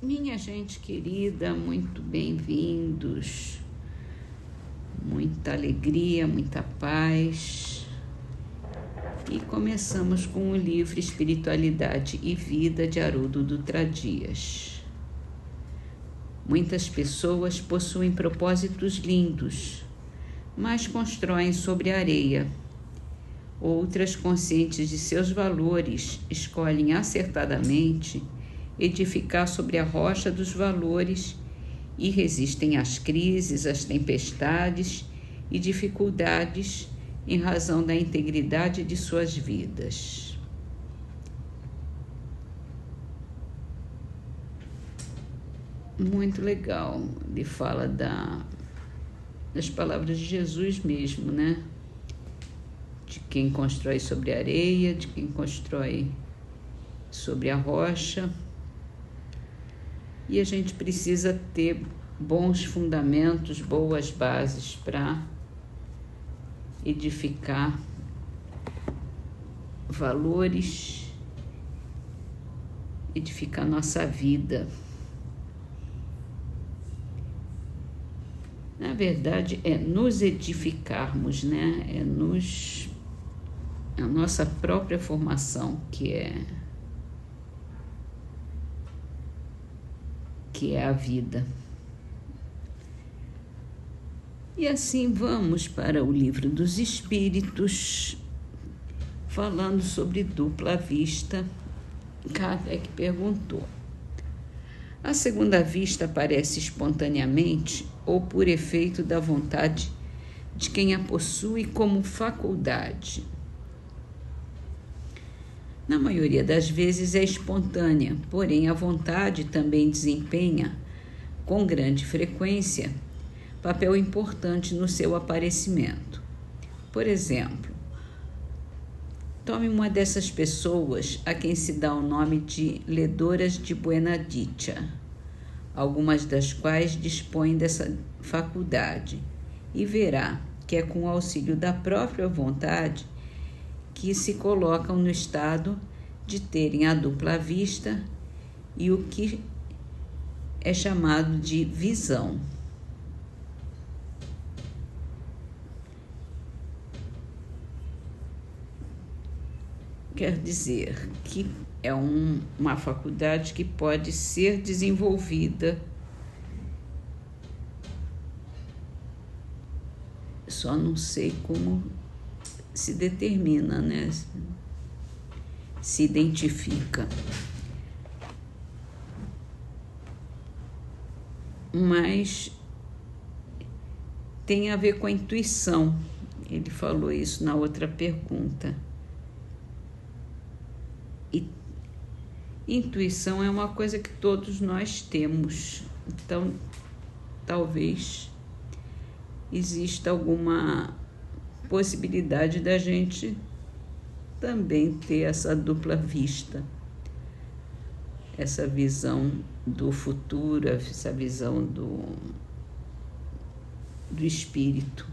Minha gente querida, muito bem-vindos, muita alegria, muita paz. E começamos com o livro Espiritualidade e Vida, de Haroldo Dutra Dias. Muitas pessoas possuem propósitos lindos, mas constroem sobre a areia. Outras, conscientes de seus valores, escolhem acertadamente edificar sobre a rocha dos valores e resistem às crises, às tempestades e dificuldades em razão da integridade de suas vidas. Muito legal. Ele fala das palavras de Jesus mesmo, né? De quem constrói sobre a areia, de quem constrói sobre a rocha. E a gente precisa ter bons fundamentos, boas bases para edificar valores, edificar nossa vida. Na verdade, é nos edificarmos, né? A nossa própria formação que é a vida. E assim vamos para o Livro dos Espíritos, falando sobre dupla vista. Kardec perguntou: a segunda vista aparece espontaneamente ou por efeito da vontade de quem a possui como faculdade? Na maioria das vezes é espontânea, porém a vontade também desempenha, com grande frequência, papel importante no seu aparecimento. Por exemplo, tome uma dessas pessoas a quem se dá o nome de ledoras de buena dicha, algumas das quais dispõem dessa faculdade, e verá que é com o auxílio da própria vontade que se colocam no estado de terem a dupla vista e o que é chamado de visão. Quer dizer que é uma faculdade que pode ser desenvolvida, só não sei como se determina, né? Se identifica. Mas tem a ver com a intuição. Ele falou isso na outra pergunta. E intuição é uma coisa que todos nós temos. Então, talvez exista alguma possibilidade da gente também ter essa dupla vista, essa visão do futuro, essa visão do espírito.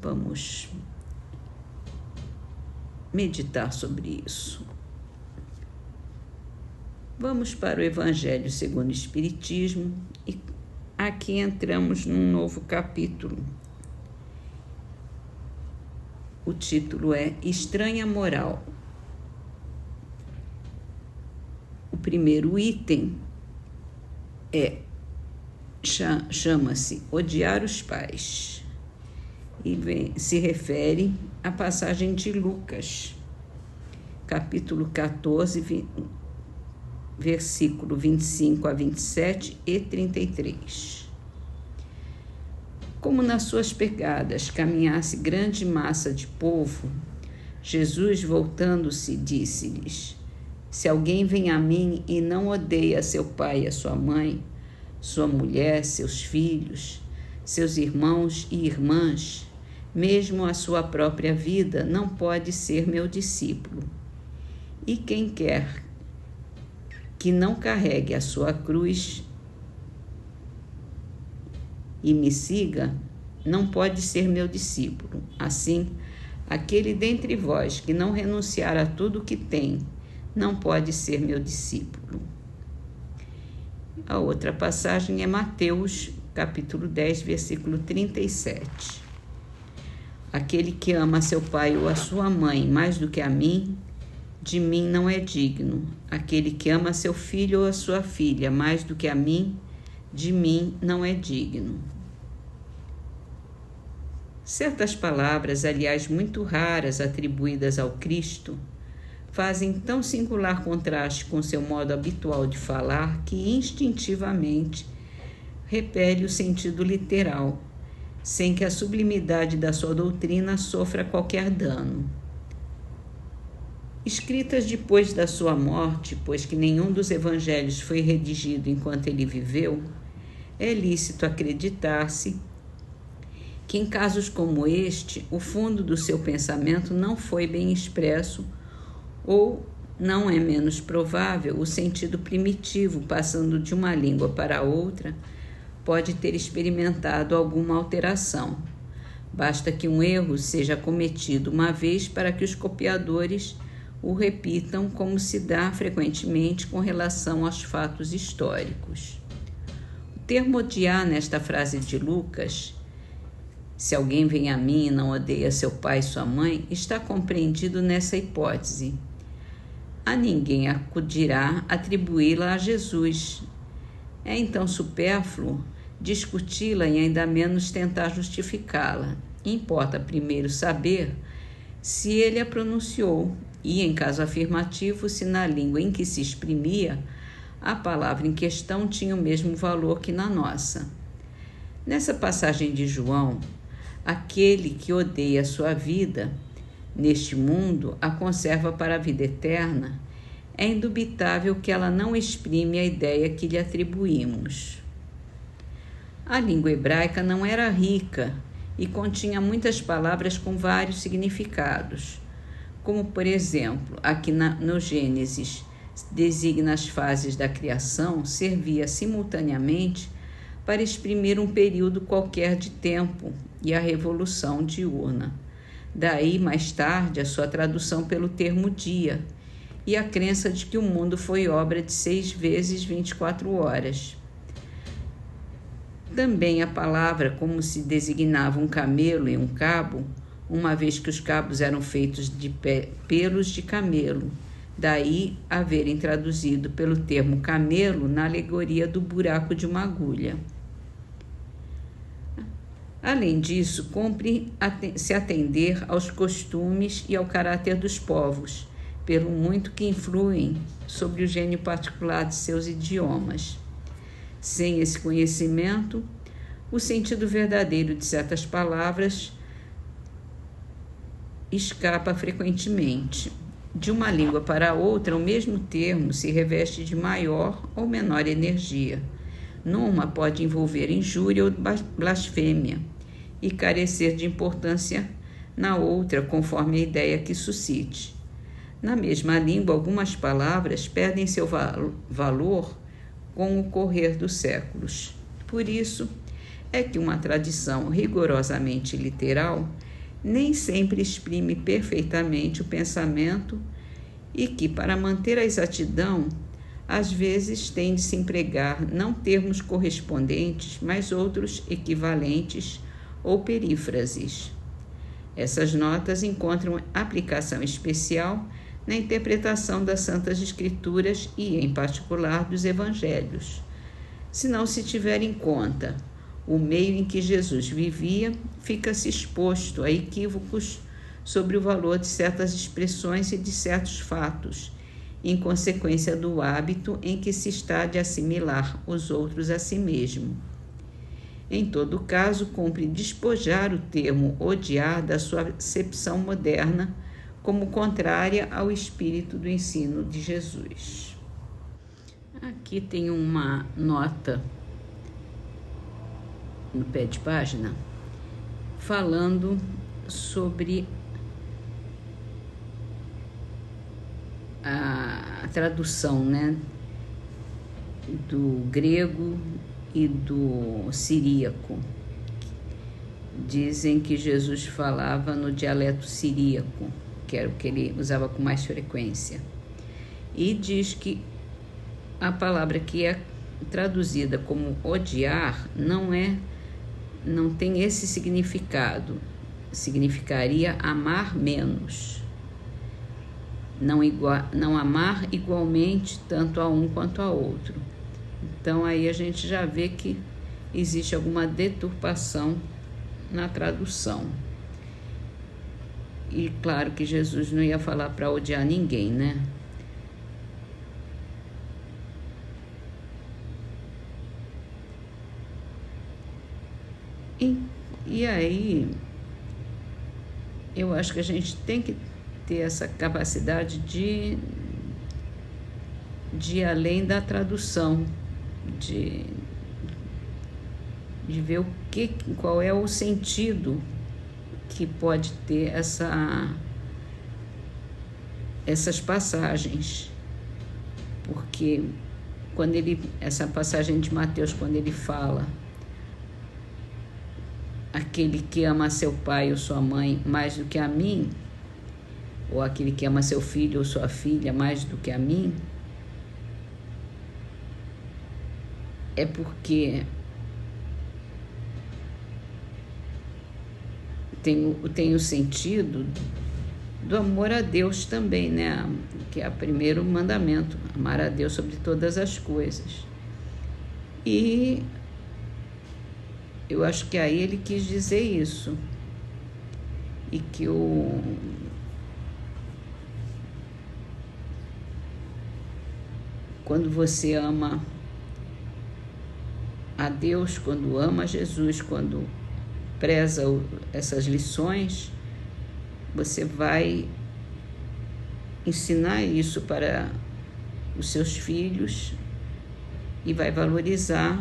Vamos meditar sobre isso. Vamos para o Evangelho segundo o Espiritismo e aqui entramos num novo capítulo. O título é Estranha Moral. O primeiro item chama-se Odiar os Pais e se refere à passagem de Lucas, capítulo 14, versículo 25 a 27 e 33. Como nas suas pegadas caminhasse grande massa de povo, Jesus, voltando-se, disse-lhes: se alguém vem a mim e não odeia seu pai e a sua mãe, sua mulher, seus filhos, seus irmãos e irmãs, mesmo a sua própria vida, não pode ser meu discípulo. E quem quer que não carregue a sua cruz e me siga, não pode ser meu discípulo. Assim, aquele dentre vós que não renunciar a tudo o que tem, não pode ser meu discípulo. A outra passagem é Mateus, capítulo 10, versículo 37. Aquele que ama a seu pai ou a sua mãe mais do que a mim, de mim não é digno. Aquele que ama a seu filho ou a sua filha mais do que a mim, de mim não é digno. Certas palavras, aliás muito raras, atribuídas ao Cristo, fazem tão singular contraste com seu modo habitual de falar que instintivamente repele o sentido literal, sem que a sublimidade da sua doutrina sofra qualquer dano. Escritas depois da sua morte, pois que nenhum dos evangelhos foi redigido enquanto ele viveu, é lícito acreditar-se que em casos como este, o fundo do seu pensamento não foi bem expresso ou, não é menos provável, o sentido primitivo, passando de uma língua para outra, pode ter experimentado alguma alteração. Basta que um erro seja cometido uma vez para que os copiadores o repitam, como se dá frequentemente com relação aos fatos históricos. O termo odiar nesta frase de Lucas, se alguém vem a mim e não odeia seu pai e sua mãe, está compreendido nessa hipótese. A ninguém acudirá atribuí-la a Jesus. É então supérfluo discuti-la e ainda menos tentar justificá-la. Importa primeiro saber se ele a pronunciou e, em caso afirmativo, se na língua em que se exprimia a palavra em questão tinha o mesmo valor que na nossa. Nessa passagem de João, aquele que odeia a sua vida neste mundo a conserva para a vida eterna, é indubitável que ela não exprime a ideia que lhe atribuímos. A língua hebraica não era rica e continha muitas palavras com vários significados, como, por exemplo, aqui no Gênesis designa as fases da criação, servia simultaneamente para exprimir um período qualquer de tempo e a revolução diurna. Daí, mais tarde, a sua tradução pelo termo dia e a crença de que o mundo foi obra de 6 vezes 24 horas. Também a palavra, como se designava um camelo e um cabo, uma vez que os cabos eram feitos de pelos de camelo, daí haverem traduzido pelo termo camelo na alegoria do buraco de uma agulha. Além disso, cumpre se atender aos costumes e ao caráter dos povos, pelo muito que influem sobre o gênio particular de seus idiomas. Sem esse conhecimento, o sentido verdadeiro de certas palavras escapa frequentemente. De uma língua para outra, o mesmo termo se reveste de maior ou menor energia. Numa pode envolver injúria ou blasfêmia e carecer de importância na outra, conforme a ideia que suscite. Na mesma língua, algumas palavras perdem seu valor com o correr dos séculos. Por isso é que uma tradição rigorosamente literal nem sempre exprime perfeitamente o pensamento e que, para manter a exatidão, às vezes tem de se empregar não termos correspondentes, mas outros equivalentes ou perífrases. Essas notas encontram aplicação especial na interpretação das Santas Escrituras e, em particular, dos Evangelhos. Se não se tiver em conta o meio em que Jesus vivia, fica-se exposto a equívocos sobre o valor de certas expressões e de certos fatos, em consequência do hábito em que se está de assimilar os outros a si mesmo. Em todo caso, cumpre despojar o termo odiar da sua acepção moderna como contrária ao espírito do ensino de Jesus. Aqui tem uma nota no pé de página falando sobre a tradução, do grego e do siríaco. Dizem que Jesus falava no dialeto siríaco, que era o que ele usava com mais frequência. E diz que a palavra que é traduzida como odiar não tem esse significado. Significaria amar menos. Não amar igualmente tanto a um quanto a outro. Então aí a gente já vê que existe alguma deturpação na tradução. E claro que Jesus não ia falar para odiar ninguém, né? E aí, eu acho que a gente tem que ter essa capacidade de ir além da tradução, de ver qual é o sentido que pode ter essas passagens. Porque essa passagem de Mateus, quando ele fala: aquele que ama seu pai ou sua mãe mais do que a mim, ou aquele que ama seu filho ou sua filha mais do que a mim, é porque tem o sentido do amor a Deus também, né? Que é o primeiro mandamento, amar a Deus sobre todas as coisas. E eu acho que aí ele quis dizer isso. E que quando você ama a Deus, quando ama Jesus, quando preza essas lições, você vai ensinar isso para os seus filhos e vai valorizar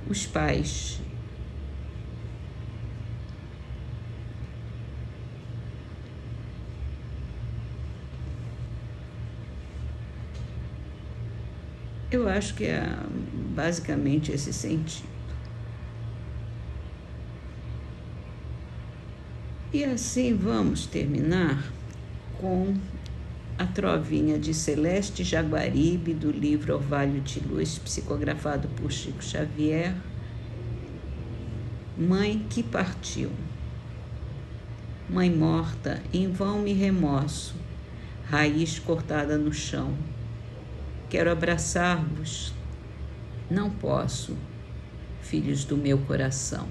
os pais. Eu acho que é basicamente esse sentido. E assim vamos terminar com a trovinha de Celeste Jaguaribe, do livro Orvalho de Luz, psicografado por Chico Xavier. Mãe que partiu. Mãe morta, em vão me remoço, raiz cortada no chão. Quero abraçar-vos, não posso, filhos do meu coração.